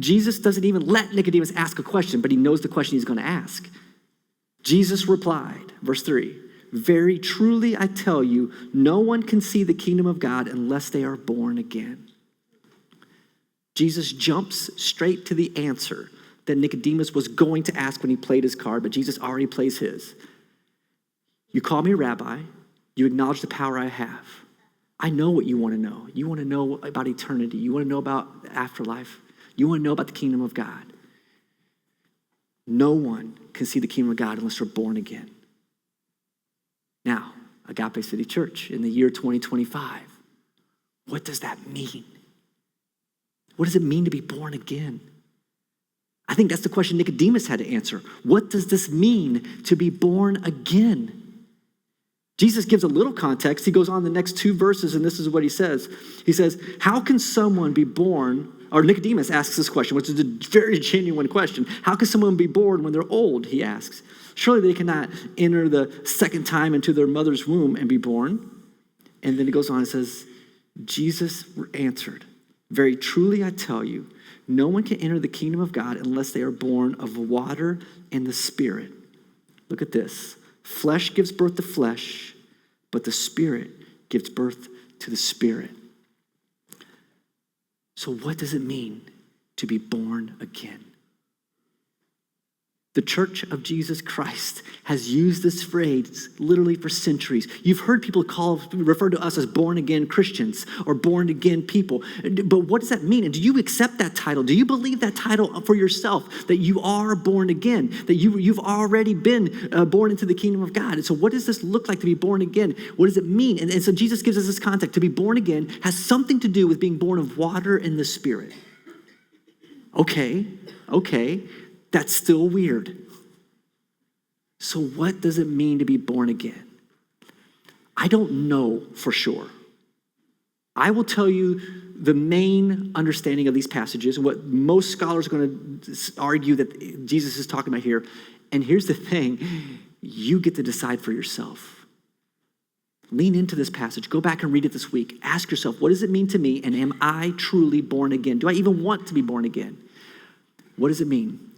Jesus doesn't even let Nicodemus ask a question, but he knows the question he's going to ask. Jesus replied, verse 3, very truly I tell you, no one can see the kingdom of God unless they are born again. Jesus jumps straight to the answer that Nicodemus was going to ask when he played his card, but Jesus already plays his. You call me rabbi, you acknowledge the power I have. I know what you want to know. You want to know about eternity. You want to know about afterlife. You want to know about the kingdom of God. No one can see the kingdom of God unless they're born again. Now, Agape City Church in the year 2025, what does that mean? What does it mean to be born again? I think that's the question Nicodemus had to answer. What does this mean to be born again? Jesus gives a little context. He goes on the next 2 verses, and this is what he says. He says, how can someone be born, or Nicodemus asks this question, which is a very genuine question. How can someone be born when they're old, he asks. Surely they cannot enter the second time into their mother's womb and be born. And then he goes on and says, Jesus answered, very truly I tell you, no one can enter the kingdom of God unless they are born of water and the Spirit. Look at this. Flesh gives birth to flesh, but the Spirit gives birth to the Spirit. So what does it mean to be born again? The Church of Jesus Christ has used this phrase literally for centuries. You've heard people refer to us as born again Christians or born again people. But what does that mean? And do you accept that title? Do you believe that title for yourself, that you are born again, that you've already been born into the kingdom of God? And so what does this look like to be born again? What does it mean? And so Jesus gives us this context. To be born again has something to do with being born of water and the Spirit. Okay. That's still weird. So what does it mean to be born again? I don't know for sure. I will tell you the main understanding of these passages, what most scholars are going to argue that Jesus is talking about here. And here's the thing, you get to decide for yourself. Lean into this passage. Go back and read it this week. Ask yourself, what does it mean to me? And am I truly born again? Do I even want to be born again? What does it mean?